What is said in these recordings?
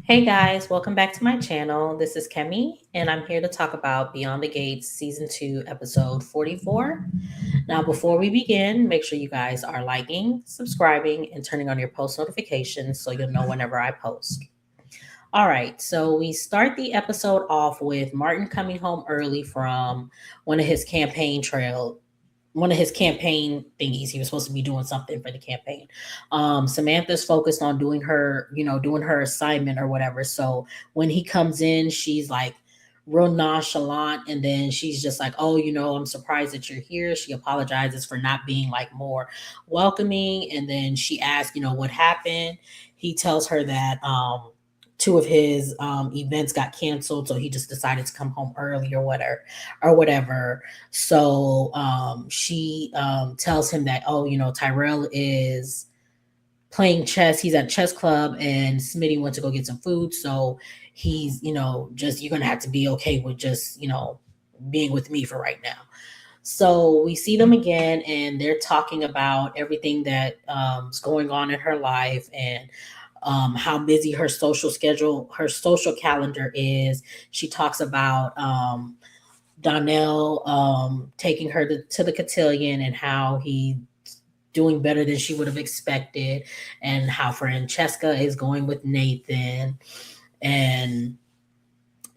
Hey guys, welcome back to my channel. This is Kemi, and I'm here to talk about Beyond the Gates Season 2, Episode 44. Now, before we begin, make sure you guys are liking, subscribing, and turning on your post notifications so you'll know whenever I post. All right, so we start the episode off with Martin coming home early from one of his campaign trail one of his campaign thingies. He was supposed to be doing something for the campaign. Samantha's focused on doing her assignment or whatever. So when he comes in, she's like real nonchalant, and then she's just like, "Oh, I'm surprised that you're here." She apologizes for not being like more welcoming, and then she asks, what happened. He tells her that two of his events got canceled, so he just decided to come home early or whatever. So she tells him that, oh, Tyrell is playing chess. He's at chess club, and Smitty went to go get some food. So he's, just you're gonna have to be okay with just, being with me for right now. So we see them again, and they're talking about everything that is going on in her life, and how busy her social calendar is. She talks about Donnell taking her to the cotillion, and how he doing better than she would have expected, and how Francesca is going with Nathan, and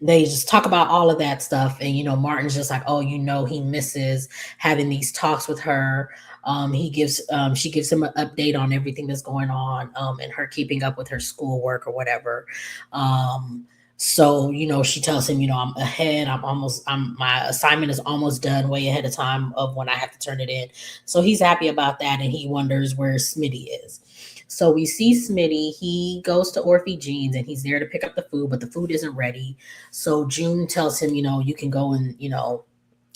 they just talk about all of that stuff. And Martin's just like, oh, he misses having these talks with her. She gives him an update on everything that's going on, and her keeping up with her schoolwork or whatever. So she tells him, I'm ahead. My assignment is almost done, way ahead of time of when I have to turn it in. So he's happy about that, and he wonders where Smitty is. So we see Smitty. He goes to Orphe Jeans, and he's there to pick up the food, but the food isn't ready. So June tells him, you can go and,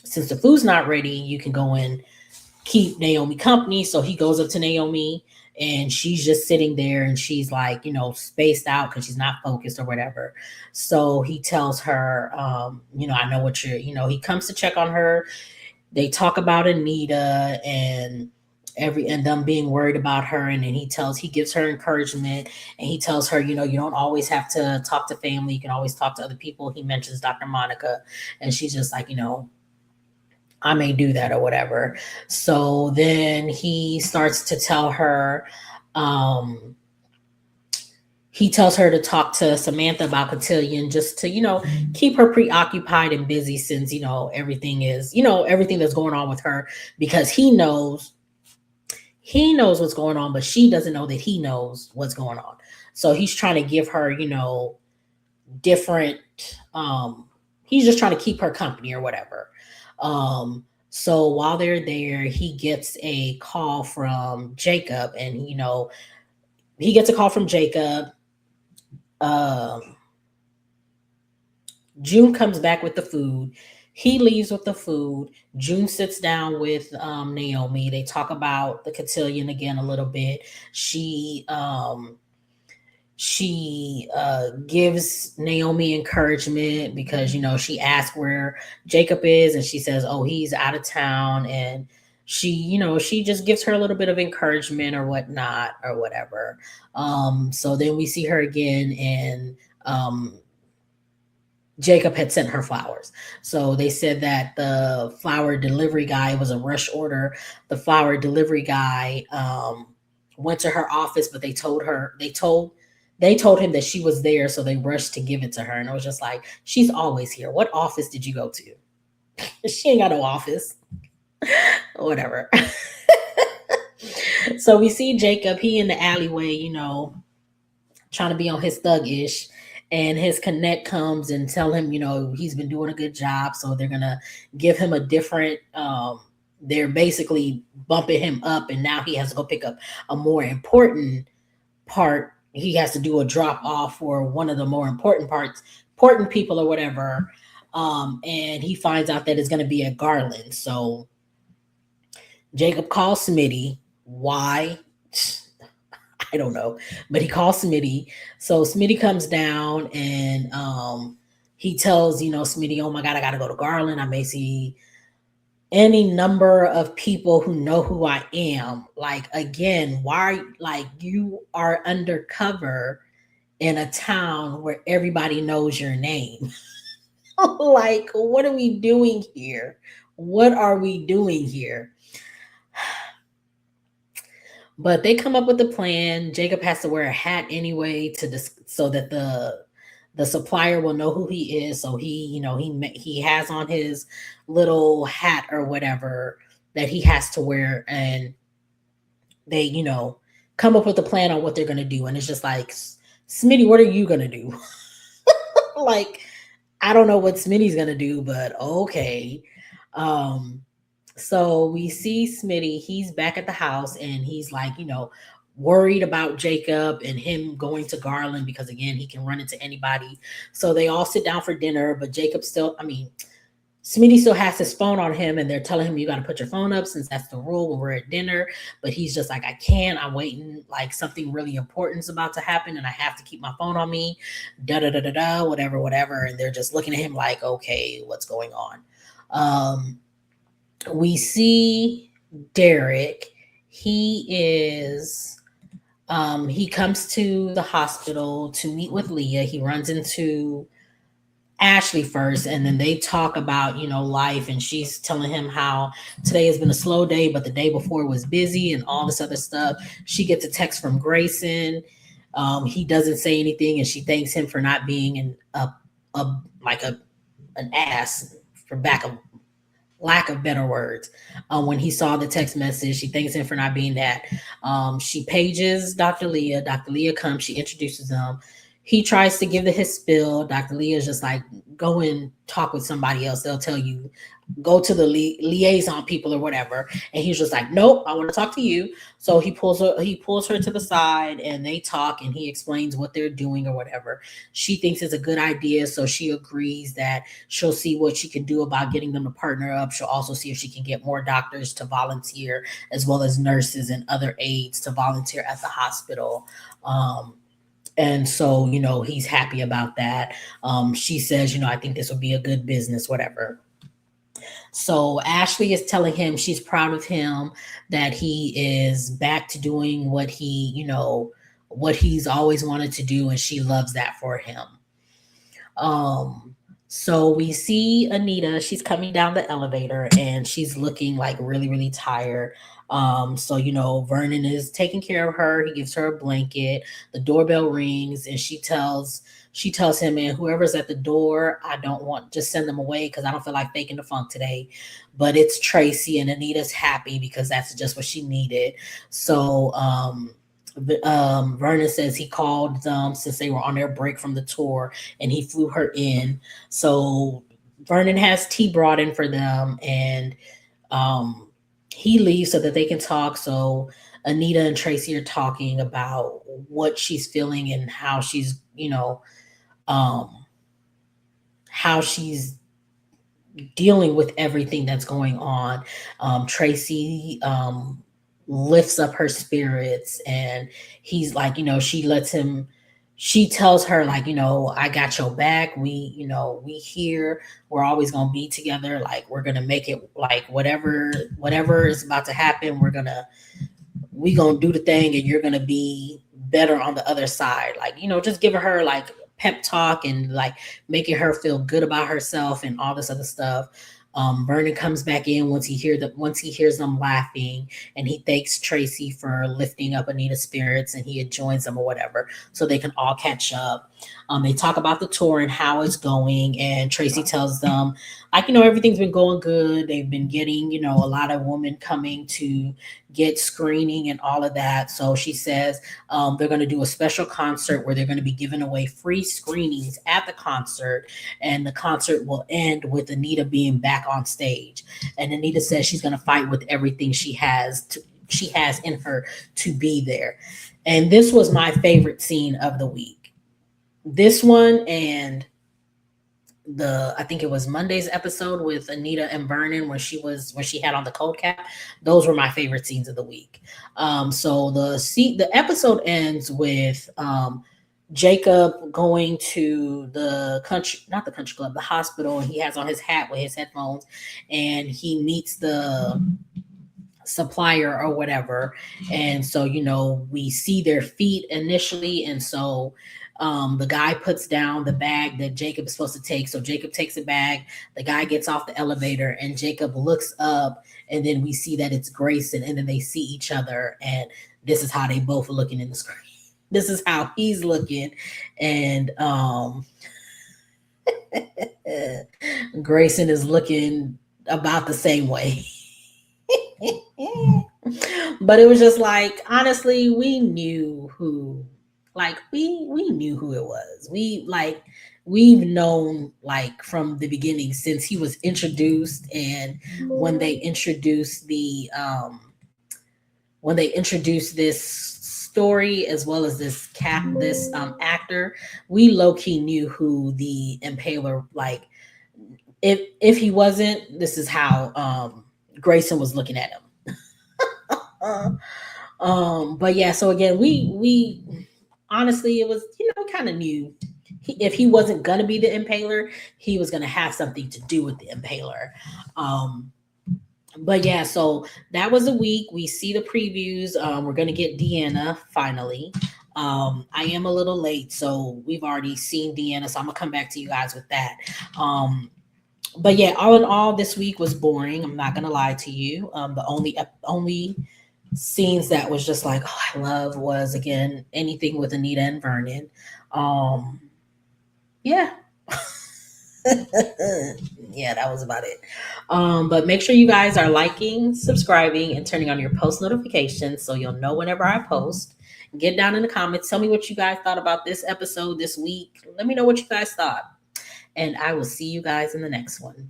since the food's not ready, you can go and keep Naomi company. So he goes up to Naomi, and she's just sitting there, and she's like, spaced out because she's not focused or whatever. So he tells her, I know what he comes to check on her. They talk about Anita and them being worried about her, and then he gives her encouragement, and he tells her, you don't always have to talk to family, you can always talk to other people. He mentions Dr. Monica, and she's just like, I may do that or whatever. So then he starts to tell her, um he tells her to talk to Samantha about Cotillion, just to, keep her preoccupied and busy, since, everything that's going on with her, because he knows what's going on, but she doesn't know that he knows what's going on. So he's trying to give her, different, um, he's just trying to keep her company or whatever. So while they're there, he gets a call from Jacob, and, he gets a call from Jacob. Um, June comes back with the food. He leaves with the food. June sits down with Naomi. They talk about the cotillion again a little bit. She gives Naomi encouragement, because she asks where Jacob is, and she says, "Oh, he's out of town." And she just gives her a little bit of encouragement or whatnot or whatever. So then we see her again, and um, Jacob had sent her flowers. So they said that the flower delivery guy, was a rush order. The flower delivery guy went to her office, but they told him that she was there, so they rushed to give it to her. And it was just like, she's always here. What office did you go to? She ain't got no office. Whatever. So we see Jacob, he in the alleyway, trying to be on his thug-ish, and his connect comes and tell him, he's been doing a good job, so they're gonna give him a different, they're basically bumping him up, and now he has to go pick up a more important part. He has to do a drop off for one of the more important people or whatever. And he finds out that it's going to be at Garland. So Jacob calls Smitty. Why? I don't know, but he calls Smitty. So Smitty comes down, and he tells, Smitty, "Oh my God, I got to go to Garland. I may see any number of people who know who I am." Like, again, why, like, you are undercover in a town where everybody knows your name. Like, what are we doing here? What are we doing here? But they come up with a plan. Jacob has to wear a hat anyway so that the supplier will know who he is. So he has on his little hat or whatever that he has to wear, and they come up with a plan on what they're gonna do. And it's just like, Smitty, what are you gonna do? Like, I don't know what Smitty's gonna do, but okay. Um, so we see Smitty, he's back at the house and he's like, worried about Jacob and him going to Garland because again, he can run into anybody. So they all sit down for dinner, but Smitty still has his phone on him and they're telling him you got to put your phone up since that's the rule when we're at dinner. But he's just like, I can't. I'm waiting. Like something really important is about to happen and I have to keep my phone on me. Da da da da da, whatever, whatever. And they're just looking at him like, okay, what's going on? We see Derek. He comes to the hospital to meet with Leah. He runs into Ashley first, and then they talk about life, and she's telling him how today has been a slow day, but the day before was busy and all this other stuff. She gets a text from Grayson. He doesn't say anything, and she thanks him for not being an ass, for lack of better words. When he saw the text message, she thanks him for not being that. She pages Dr. Leah. Dr. Leah comes, she introduces them. He tries to give his spill. Dr. Leah is just like, go and talk with somebody else. They'll tell you, go to the liaison people or whatever. And he's just like, nope, I want to talk to you. So he pulls her to the side and they talk and he explains what they're doing or whatever. She thinks it's a good idea. So she agrees that she'll see what she can do about getting them to partner up. She'll also see if she can get more doctors to volunteer as well as nurses and other aides to volunteer at the hospital. And so, he's happy about that. She says, I think this would be a good business, whatever. So Ashley is telling him she's proud of him, that he is back to doing what he's always wanted to do. And she loves that for him. So we see Anita, she's coming down the elevator and she's looking like really, really tired. So Vernon is taking care of her. He gives her a blanket. The doorbell rings and she tells him, and whoever's at the door, I don't want, just send them away because I don't feel like faking the funk today. But it's Tracy, and Anita's happy because that's just what she needed. So Vernon says he called them since they were on their break from the tour and he flew her in. So Vernon has tea brought in for them, and he leaves so that they can talk. So Anita and Tracy are talking about what she's feeling and how she's, how she's dealing with everything that's going on. Tracy lifts up her spirits, and he's like, she tells her like, I got your back. We here, we're always gonna be together. Like, we're gonna make it, like whatever is about to happen, we gonna do the thing, and you're gonna be better on the other side. Like, just giving her like pep talk and like making her feel good about herself and all this other stuff. Vernon comes back in once he hears them laughing, and he thanks Tracy for lifting up Anita's spirits, and he joins them or whatever, so they can all catch up. They talk about the tour and how it's going, and Tracy tells them, like, everything's been going good. They've been getting, a lot of women coming to get screening and all of that. So she says they're going to do a special concert where they're going to be giving away free screenings at the concert, and the concert will end with Anita being back on stage. And Anita says she's going to fight with everything she has in her to be there. And this was my favorite scene of the week. This one and I think it was Monday's episode with Anita and Vernon when she had on the cold cap. Those were my favorite scenes of the week. So the episode ends with Jacob going to the not the country club, the hospital, and he has on his hat with his headphones, and he meets the supplier or whatever. And so, we see their feet initially. And so The guy puts down the bag that Jacob is supposed to take. So Jacob takes a bag. The guy gets off the elevator and Jacob looks up, and then we see that it's Grayson, and then they see each other, and this is how they both are looking in the screen. This is how he's looking, and Grayson is looking about the same way. But it was just like, honestly, we knew who, like we knew who it was. We've known like from the beginning since he was introduced, and when they introduced this story as well as this actor, we low key knew who the impaler, like if he wasn't, this is how Grayson was looking at him. But yeah, so again, we honestly, it was, kind of knew if he wasn't gonna be the impaler, he was gonna have something to do with the impaler. But yeah, so that was a week. We see the previews. We're gonna get Deanna finally. I am a little late, so we've already seen Deanna, so I'm gonna come back to you guys with that. But yeah, all in all, this week was boring. I'm not gonna lie to you. The only scenes that was just like, oh, I love was again anything with Anita and Vernon. Yeah. Yeah, that was about it. But make sure you guys are liking, subscribing, and turning on your post notifications so you'll know whenever I post. Get down in the comments. Tell me what you guys thought about this episode this week. Let me know what you guys thought. And I will see you guys in the next one.